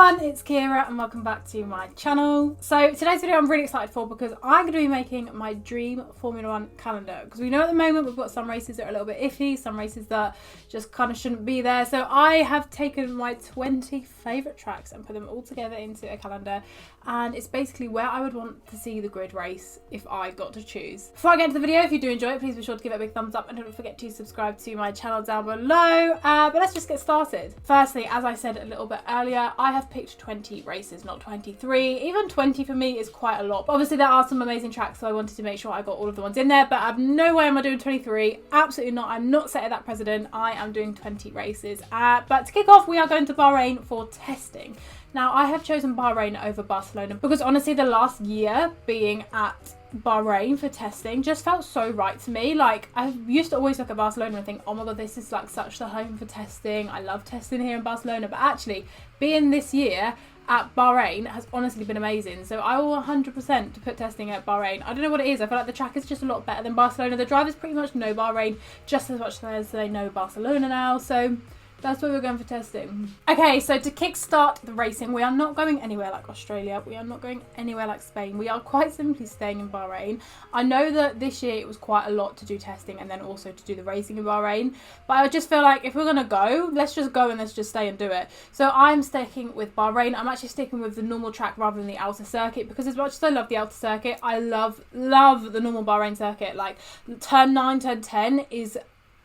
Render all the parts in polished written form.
everyone, it's Keira and welcome back to my channel. So today's video I'm really excited for because I'm going to be making my dream Formula 1 calendar, because we know at the moment we've got some races that are a little bit iffy, some races that just kind of shouldn't be there. So I have taken my 20 favourite tracks and put them all together into a calendar, and it's basically where I would want to see the grid race if I got to choose. Before I get into the video, if you do enjoy it, please be sure to give it a big thumbs up and don't forget to subscribe to my channel down below. But let's just get started. Firstly, as I said a little bit earlier, I have picked 20 races, not 23. Even 20 for me is quite a lot. But obviously there are some amazing tracks, so I wanted to make sure I got all of the ones in there, but I have no way am I doing 23. Absolutely not. I'm not setting that precedent. I am doing 20 races. But to kick off, we are going to Bahrain for testing. Now, I have chosen Bahrain over Barcelona because honestly the last year being at Bahrain for testing just felt so right to me. Like, I used to always look at Barcelona and think, oh my god, this is like such the home for testing. I love testing here in Barcelona, but actually being this year at Bahrain has honestly been amazing. So I will 100% put testing at Bahrain. I don't know what it is. I feel like the track is just a lot better than Barcelona. The drivers pretty much know Bahrain just as much as they know Barcelona now. So that's where we're going for testing. Okay, so to kickstart the racing, we are not going anywhere like Australia. We are not going anywhere like Spain. We are quite simply staying in Bahrain. I know that this year it was quite a lot to do testing and then also to do the racing in Bahrain. But I just feel like if we're going to go, let's just go and let's just stay and do it. So I'm sticking with Bahrain. I'm actually sticking with the normal track rather than the outer circuit, because as much as I love the outer circuit, I love the normal Bahrain circuit. Like turn 9, turn 10 is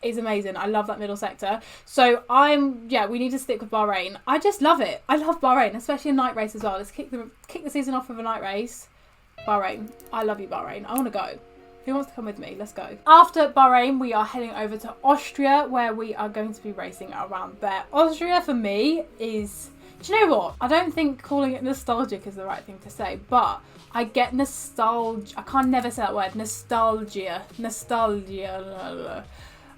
amazing. I love that middle sector. So we need to stick with Bahrain. I just love it. I love Bahrain, especially a night race as well. Let's kick the season off with a night race. Bahrain. I love you, Bahrain. I want to go. Who wants to come with me? Let's go. After Bahrain, we are heading over to Austria, where we are going to be racing around there. Austria for me is, do you know what? I don't think calling it nostalgic is the right thing to say, but I get nostalgia. I can't never say that word. Nostalgia.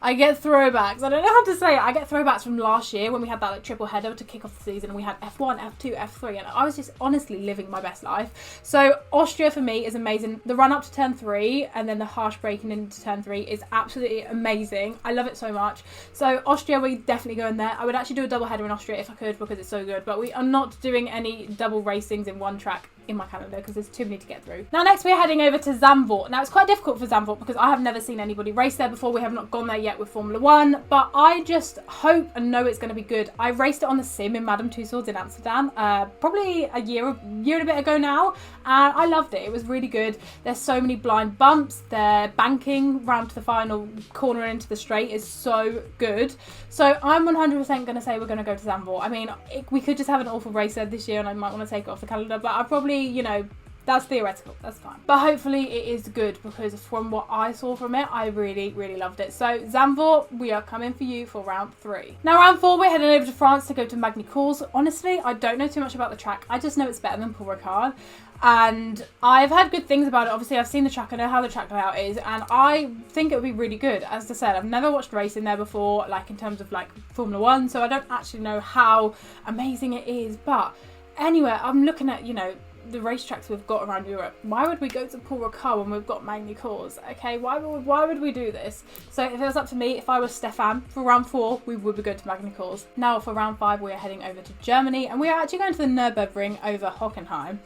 I get throwbacks. I don't know how to say it. I get throwbacks from last year when we had that like triple header to kick off the season, and we had F1, F2, F3, and I was just honestly living my best life. So Austria for me is amazing. The run up to turn 3 and then the harsh braking into turn 3 is absolutely amazing. I love it so much. So Austria, we definitely go in there. I would actually do a double header in Austria if I could, because it's so good, but we are not doing any double racings in one track in my calendar because there's too many to get through. Now next we're heading over to Zandvoort. Now it's quite difficult for Zandvoort because I have never seen anybody race there before. We have not gone there yet with Formula 1, but I just hope and know it's going to be good. I raced it on the sim in Madame Tussauds in Amsterdam probably a year and a bit ago now, and I loved it. It was really good. There's so many blind bumps. Their banking round to the final corner and into the straight is so good. So I'm 100% going to say we're going to go to Zandvoort. I mean, we could just have an awful race there this year and I might want to take it off the calendar, but I probably, you know, that's theoretical, that's fine. But hopefully it is good, because from what I saw from it, I really, really loved it. So Zandvoort, we are coming for you for round 3. Now round 4, we're heading over to France to go to MAGNY-COURS. Honestly, I don't know too much about the track. I just know it's better than Paul Ricard. And I've heard good things about it. Obviously, I've seen the track. I know how the track layout is, and I think it would be really good. As I said, I've never watched racing there before, like in terms of like Formula 1, so I don't actually know how amazing it is. But anyway, I'm looking at, you know, the racetracks we've got around Europe. Why would we go to Paul Ricard when we've got MAGNY-COURS? Okay, why would we do this? So if it was up to me, if I was Stefan, for round 4 we would be going to MAGNY-COURS. Now for round 5 we are heading over to Germany, and we are actually going to the Nürburgring over Hockenheim.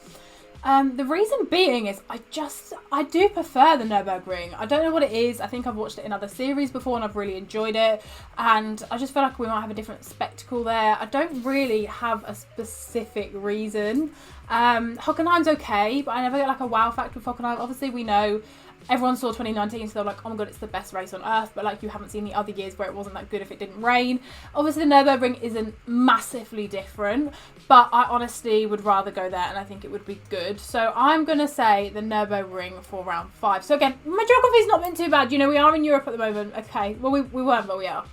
The reason being is I do prefer the Nürburgring. I don't know what it is. I think I've watched it in other series before and I've really enjoyed it, and I just feel like we might have a different spectacle there. I don't really have a specific reason. Hockenheim's okay, but I never get like a wow factor with Hockenheim. Obviously we know everyone saw 2019, so they're like, oh my god, it's the best race on earth, but like you haven't seen the other years where it wasn't that good if it didn't rain. Obviously the Nürburgring isn't massively different, but I honestly would rather go there and I think it would be good. So I'm going to say the Nürburgring for round 5. So again, my geography's not been too bad. You know, we are in Europe at the moment. Okay, well we weren't, but we are.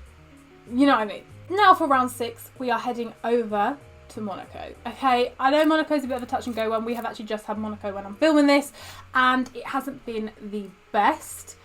You know what I mean. Now for round 6, we are heading over to Monaco. Okay, I know Monaco's a bit of a touch and go one. We have actually just had Monaco when I'm filming this, and it hasn't been the best,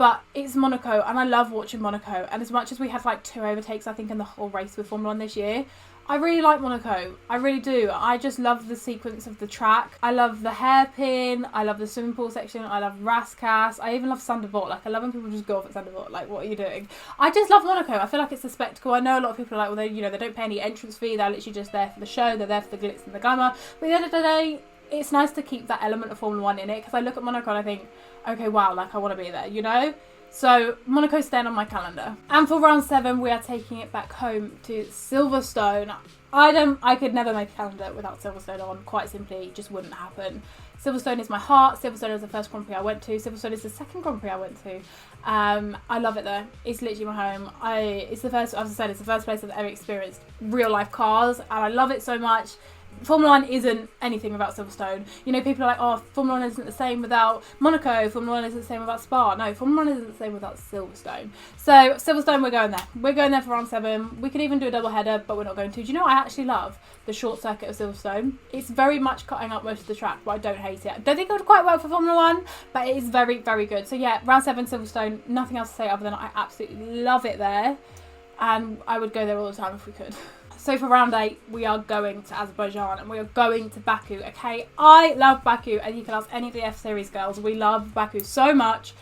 But it's Monaco, and I love watching Monaco. And as much as we had like 2 overtakes, I think, in the whole race with Formula 1 this year, I really like Monaco. I really do. I just love the sequence of the track. I love the hairpin. I love the swimming pool section. I love Raskas. I even love ZANDVOORT. Like, I love when people just go off at ZANDVOORT. Like, what are you doing? I just love Monaco. I feel like it's a spectacle. I know a lot of people are like, well, they, you know, they don't pay any entrance fee. They're literally just there for the show. They're there for the glitz and the glamour. But at the end of the day, it's nice to keep that element of Formula 1 in it, because I look at Monaco and I think, okay, wow, like, I want to be there, you know? So Monaco's staying on my calendar. And for round 7, we are taking it back home to Silverstone. I could never make a calendar without Silverstone on. Quite simply, it just wouldn't happen. Silverstone is my heart. Silverstone is the first Grand Prix I went to. Silverstone is the second Grand Prix I went to. I love it there. It's literally my home. It's the first, as I said, it's the first place I've ever experienced real life cars, and I love it so much. Formula 1 isn't anything without Silverstone. You know, people are like, oh, Formula 1 isn't the same without Monaco, Formula 1 isn't the same without Spa. No, Formula 1 isn't the same without Silverstone. So, Silverstone, we're going there. We're going there for round 7. We could even do a double header, but we're not going to. Do you know what? I actually love the short circuit of Silverstone. It's very much cutting up most of the track, but I don't hate it. I don't think it would quite work for Formula 1, but it is very, very good. So yeah, round 7, Silverstone, nothing else to say other than I absolutely love it there. And I would go there all the time if we could. So for round 8, we are going to Azerbaijan and we are going to Baku, okay? I love Baku, and you can ask any of the F-Series girls. We love Baku so much.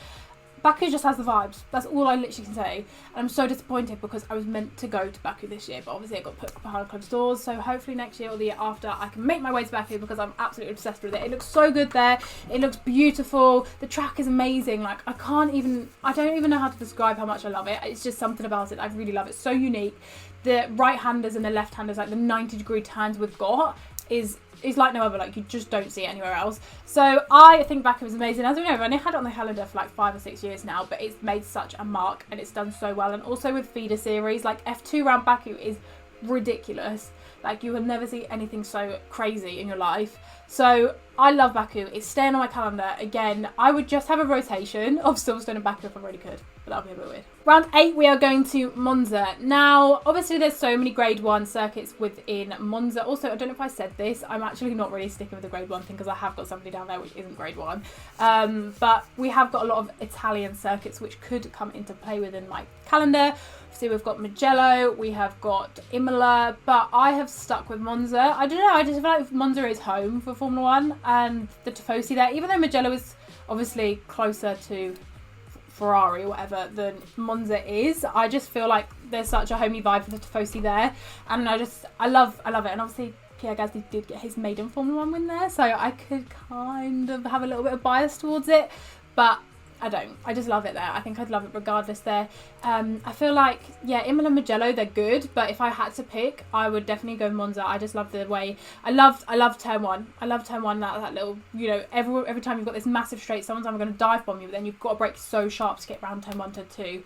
Baku just has the vibes. That's all I literally can say. And I'm so disappointed because I was meant to go to Baku this year, but obviously it got put behind closed doors. So hopefully next year or the year after, I can make my way to Baku because I'm absolutely obsessed with it. It looks so good there. It looks beautiful. The track is amazing. Like, I don't even know how to describe how much I love it. It's just something about it. I really love it. It's so unique. The right-handers and the left-handers, like the 90-degree turns we've got, is like no other. Like, you just don't see it anywhere else. So I think Baku is amazing. As we know, I've only had it on the calendar for like 5 or 6 years now, but it's made such a mark and it's done so well. And also with feeder series, like F2 round Baku is ridiculous. Like, you will never see anything so crazy in your life. So I love Baku. It's staying on my calendar. Again, I would just have a rotation of Silverstone and Baku if I really could, but that would be a bit weird. Round 8, we are going to Monza. Now, obviously there's so many grade 1 circuits within Monza. Also, I don't know if I said this, I'm actually not really sticking with the grade 1 thing because I have got somebody down there which isn't grade 1. But we have got a lot of Italian circuits which could come into play within my calendar. So we've got Mugello, we have got Imola, but I have stuck with Monza. I don't know, I just feel like Monza is home for Formula 1 and the Tifosi there, even though Mugello is obviously closer to Ferrari or whatever than Monza is. I just feel like there's such a homey vibe for the Tifosi there, and I love it. And obviously Pierre Gasly did get his maiden Formula 1 win there, so I could kind of have a little bit of bias towards it, but I don't. I just love it there. I think I'd love it regardless there. I feel like, yeah, Imola and Mugello, they're good, but if I had to pick, I would definitely go Monza. I just love the way, I love turn 1. I love turn 1, that little, you know, every time you've got this massive straight, someone's going to dive bomb you, but then you've got to brake so sharp to get round turn 1, turn 2.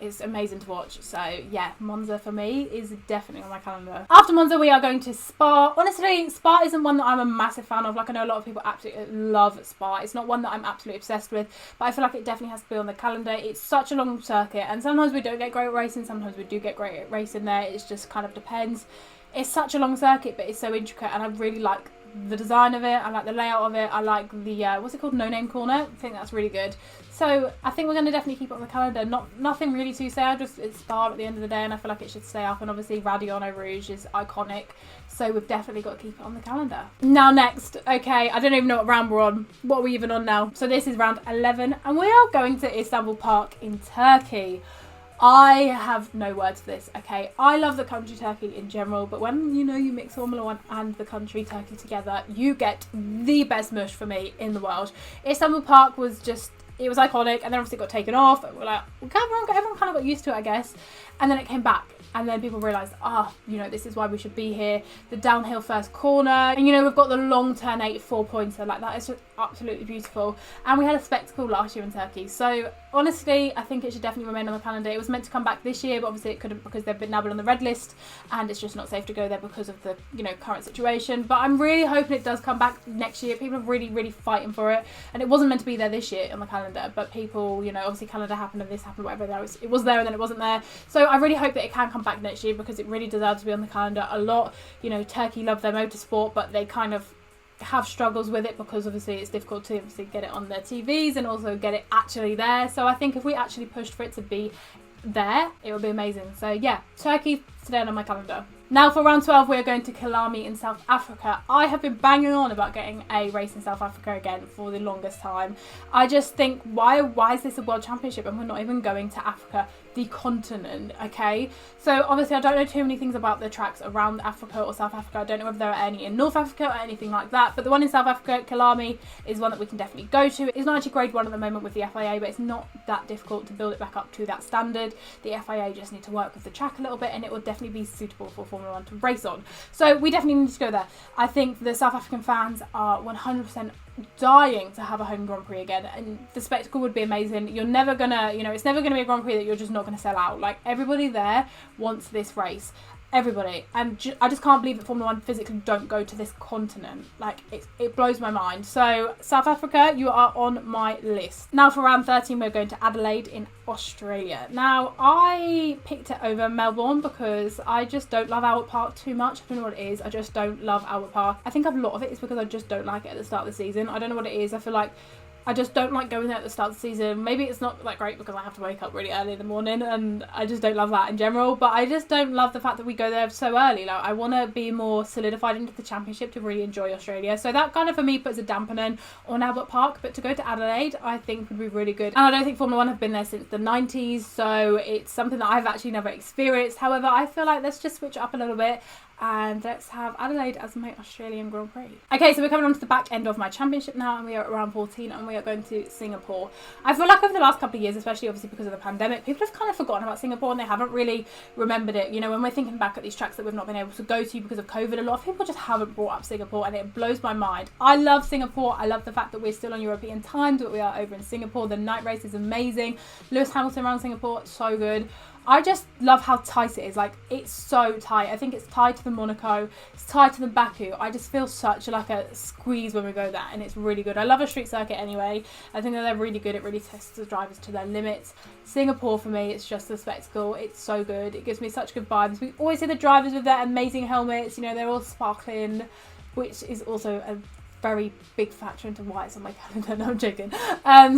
It's amazing to watch. So yeah, Monza for me is definitely on my calendar. After Monza, we are going to Spa. Honestly, Spa isn't one that I'm a massive fan of. Like, I know a lot of people absolutely love Spa. It's not one that I'm absolutely obsessed with, but I feel like it definitely has to be on the calendar. It's such a long circuit, and sometimes we don't get great racing, sometimes we do get great racing there. It just kind of depends. It's such a long circuit, but it's so intricate, and I really like the design of it. I like the layout of it. I like the what's it called, no name corner. I think that's really good. So I think we're going to definitely keep it on the calendar. Nothing really to say. It's Spa at the end of the day, and I feel like it should stay up. And obviously Radiano Rouge is iconic, so we've definitely got to keep it on the calendar. Now next, okay, I don't even know what round we're on. What are we even on now? So this is round 11, and we are going to Istanbul Park in Turkey. I have no words for this, okay? I love the country Turkey in general, but when, you know, you mix Formula 1 and the country Turkey together, you get the best mush for me in the world. Istanbul Park was just, it was iconic, and then obviously it got taken off, and we're like, everyone kind of got used to it, I guess, and then it came back. And then people realised, you know, this is why we should be here. The downhill first corner. And, you know, we've got the long turn 8 4-pointer. Like, that is just absolutely beautiful. And we had a spectacle last year in Turkey. So, honestly, I think it should definitely remain on the calendar. It was meant to come back this year, but obviously it couldn't because they've been now on the red list. And it's just not safe to go there because of the, you know, current situation. But I'm really hoping it does come back next year. People are really, really fighting for it. And it wasn't meant to be there this year on the calendar. But people, you know, obviously Canada happened and this happened, whatever. It was there and then it wasn't there. So, I really hope that it can come back next year because it really deserves to be on the calendar a lot. You know, Turkey love their motorsport, but they kind of have struggles with it because obviously it's difficult to obviously get it on their TVs and also get it actually there. So I think if we actually pushed for it to be there, it would be amazing. So yeah, Turkey today on my calendar. Now for round 12, we are going to KYALAMI in South Africa. I have been banging on about getting a race in South Africa again for the longest time. I just think, why is this a world championship and we're not even going to Africa, the continent, okay? So obviously I don't know too many things about the tracks around Africa or South Africa. I don't know if there are any in North Africa or anything like that, but the one in South Africa, KYALAMI, is one that we can definitely go to. It's not actually grade 1 at the moment with the FIA, but it's not that difficult to build it back up to that standard. The FIA just need to work with the track a little bit, and it will definitely be suitable for Formula 1 to race on. So we definitely need to go there. I think the South African fans are 100% dying to have a home Grand Prix again, and the spectacle would be amazing. You're never gonna, you know, it's never gonna be a Grand Prix that you're just not gonna sell out. Like, everybody there wants this race. Everybody. And I just can't believe that Formula 1 physically don't go to this continent. Like, it blows my mind. So South Africa, you are on my list. Now for round 13, we're going to Adelaide in Australia. Now I picked it over Melbourne because I just don't love Albert Park too much. I don't know what it is. I just don't love Albert Park. I think a lot of it is because I just don't like it at the start of the season. I don't know what it is. I feel like I just don't like going there at the start of the season. Maybe it's not that great because I have to wake up really early in the morning, and I just don't love that in general. But I just don't love the fact that we go there so early. Like, I want to be more solidified into the championship to really enjoy Australia. So that kind of, for me, puts a dampener on Albert Park. But to go to Adelaide, I think would be really good. And I don't think Formula 1 have been there since the 90s. So it's something that I've actually never experienced. However, I feel like let's just switch up a little bit and let's have Adelaide as my Australian Grand Prix. Okay, so we're coming on to the back end of my championship now, and we are at round 14, and we are going to Singapore. I feel like over the last couple of years, especially obviously because of the pandemic, people have kind of forgotten about Singapore and they haven't really remembered it. You know, when we're thinking back at these tracks that we've not been able to go to because of COVID, a lot of people just haven't brought up Singapore, and it blows my mind. I love Singapore. I love the fact that we're still on European times, but we are over in Singapore. The night race is amazing. Lewis Hamilton around Singapore, so good. I just love how tight it is. Like, it's so tight. I think it's tied to the Monaco, it's tied to the Baku. I just feel such like a squeeze when we go there, and it's really good. I love a street circuit anyway. I think that they're really good. It really tests the drivers to their limits. Singapore, for me, it's just a spectacle. It's so good. It gives me such good vibes. We always see the drivers with their amazing helmets. You know, they're all sparkling, which is also a very big factor into why it's on my calendar. No, I'm joking.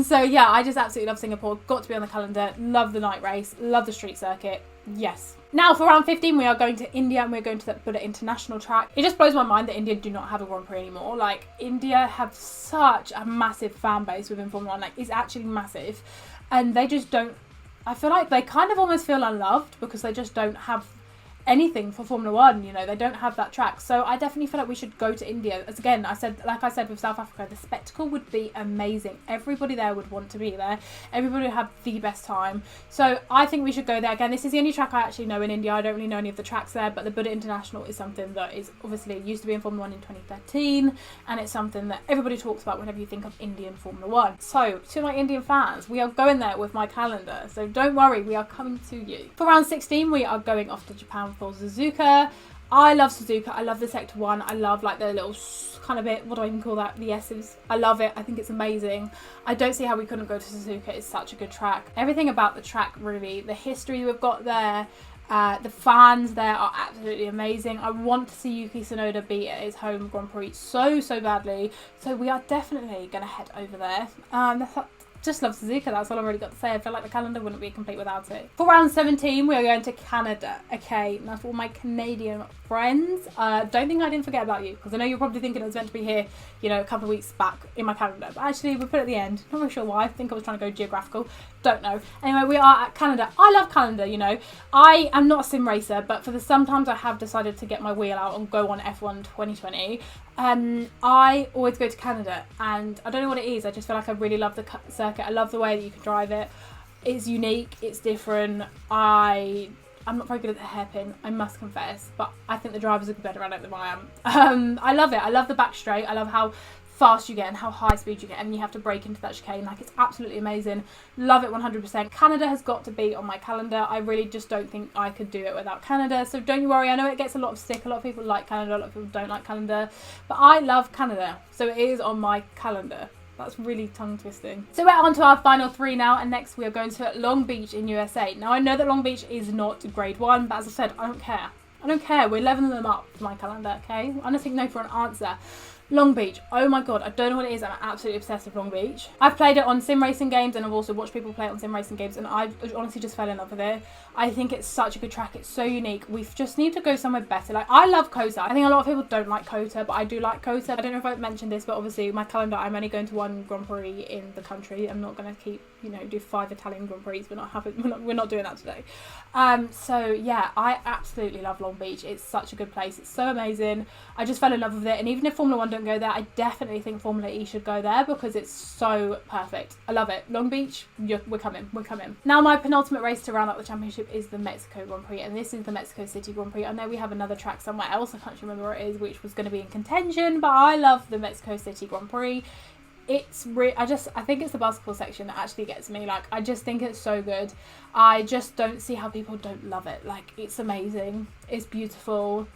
So yeah, I just absolutely love Singapore. Got to be on the calendar. Love the night race. Love the street circuit. Yes. Now for round 15, we are going to India, and we're going to the Buddha International track. It just blows my mind that India do not have a Grand Prix anymore. Like, India have such a massive fan base within Formula 1. Like, it's actually massive, and they just don't, I feel like they kind of almost feel unloved because they just don't have anything for Formula 1, you know, they don't have that track. So I definitely feel like we should go to India. As again, like I said with South Africa, the spectacle would be amazing. Everybody there would want to be there. Everybody would have the best time. So I think we should go there. Again, this is the only track I actually know in India. I don't really know any of the tracks there, but the Buddha International is something that is obviously used to be in Formula 1 in 2013, and it's something that everybody talks about whenever you think of Indian Formula 1. So to my Indian fans, we are going there with my calendar, so don't worry, we are coming to you. For round 16, we are going off to Japan for Suzuka. I love Suzuka. I love the Sector 1. I love like the little kind of bit, what do I even call that? The S's. I love it. I think it's amazing. I don't see how we couldn't go to Suzuka. It's such a good track. Everything about the track, really. The history we've got there. The fans there are absolutely amazing. I want to see Yuki Tsunoda be at his home Grand Prix so badly. So we are definitely going to head over there. Just love Suzuka, that's all I've really got to say. I feel like the calendar wouldn't be complete without it. For round 17, we are going to Canada. Okay, now for all my Canadian friends, don't think I didn't forget about you, because I know you're probably thinking it was meant to be here, you know, a couple of weeks back in my calendar. But actually, we put it at the end. Not really sure why. I think I was trying to go geographical. Don't know. Anyway, we are at Canada. I love Canada, you know. I am not a sim racer, but for the sometimes I have decided to get my wheel out and go on F1 2020. I always go to Canada, and I don't know what it is. I just feel like I really love the circuit. I love the way that you can drive it. It's unique. It's different. I'm not very good at the hairpin, I must confess, but I think the drivers are better at it than I am. I love it. I love the back straight. I love how fast you get and how high speed you get, and you have to brake into that chicane. Like, it's absolutely amazing. Love it 100%. Canada has got to be on my calendar. I really just don't think I could do it without Canada. So don't you worry. I know it gets a lot of stick. A lot of people like Canada. A lot of people don't like Canada. But I love Canada. So it is on my calendar. That's really tongue twisting. So we're on to our final three now, and next we are going to Long Beach in USA. Now I know that Long Beach is not grade 1, but as I said, I don't care. I don't care. We're leveling them up for my calendar, okay? I don't think no for an answer. Long Beach, oh my god, I don't know what it is, I'm absolutely obsessed with Long Beach. I've played it on sim racing games and I've also watched people play it on sim racing games, and I honestly just fell in love with it. I think it's such a good track, it's so unique. We just need to go somewhere better. Like, I love Kota. I think a lot of people don't like Kota, but I do like Kota. I don't know if I've mentioned this, but obviously my calendar, I'm only going to 1 Grand Prix in the country. I'm not going to keep, you know, do 5 Italian Grand Prix. We're not doing that today. So yeah, I absolutely love Long Beach. It's such a good place. It's so amazing. I just fell in love with it, and even if Formula 1 don't go there, I definitely think Formula E should go there because it's so perfect. I love it. Long Beach, we're coming. Now my penultimate race to round up the championship is the Mexico Grand Prix, and this is the Mexico City Grand Prix. I know we have another track somewhere else, I can't remember where it is, which was going to be in contention, but I love the Mexico City Grand Prix. It's I think it's the basketball section that actually gets me. Like, I just think it's so good. I just don't see how people don't love it. Like, it's amazing. It's beautiful.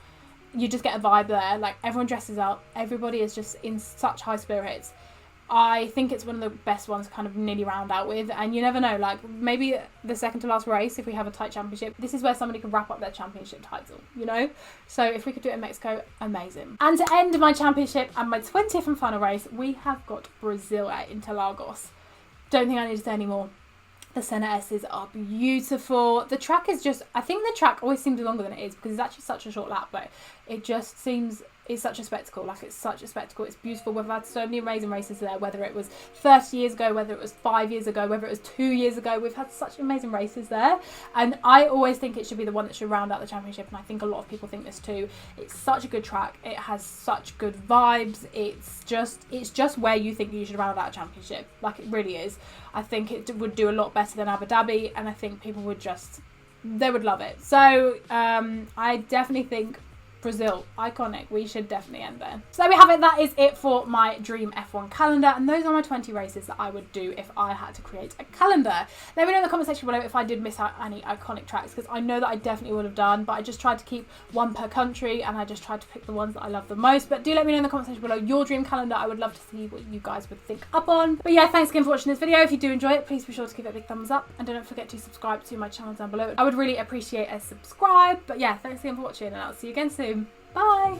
You just get a vibe there. Like, everyone dresses up. Everybody is just in such high spirits. I think it's one of the best ones to kind of nearly round out with, and you never know, like, maybe the second to last race, if we have a tight championship, this is where somebody can wrap up their championship title, you know? So if we could do it in Mexico, amazing. And to end my championship and my 20th and final race, we have got Brazil at Interlagos. Don't think I need to say any more. The Senna S's are beautiful. The track is just, I think the track always seems longer than it is because it's actually such a short lap, but it just seems, it's such a spectacle. Like, it's such a spectacle. It's beautiful. We've had so many amazing races there, whether it was 30 years ago, whether it was 5 years ago, whether it was 2 years ago. We've had such amazing races there, and I always think it should be the one that should round out the championship, and I think a lot of people think this too. It's such a good track. It has such good vibes. It's just where you think you should round out a championship. Like, it really is. I think it would do a lot better than Abu Dhabi, and I think people would just, they would love it. So I definitely think Brazil, iconic. We should definitely end there. So there we have it. That is it for my dream F1 calendar, and those are my 20 races that I would do if I had to create a calendar. Let me know in the comment section below if I did miss out any iconic tracks, because I know that I definitely would have done, but I just tried to keep one per country, and I just tried to pick the ones that I love the most. But do let me know in the comment section below your dream calendar. I would love to see what you guys would think up on. But yeah, thanks again for watching this video. If you do enjoy it, please be sure to give it a big thumbs up, and don't forget to subscribe to my channel down below. I would really appreciate a subscribe. But yeah, thanks again for watching, and I'll see you again soon. Bye!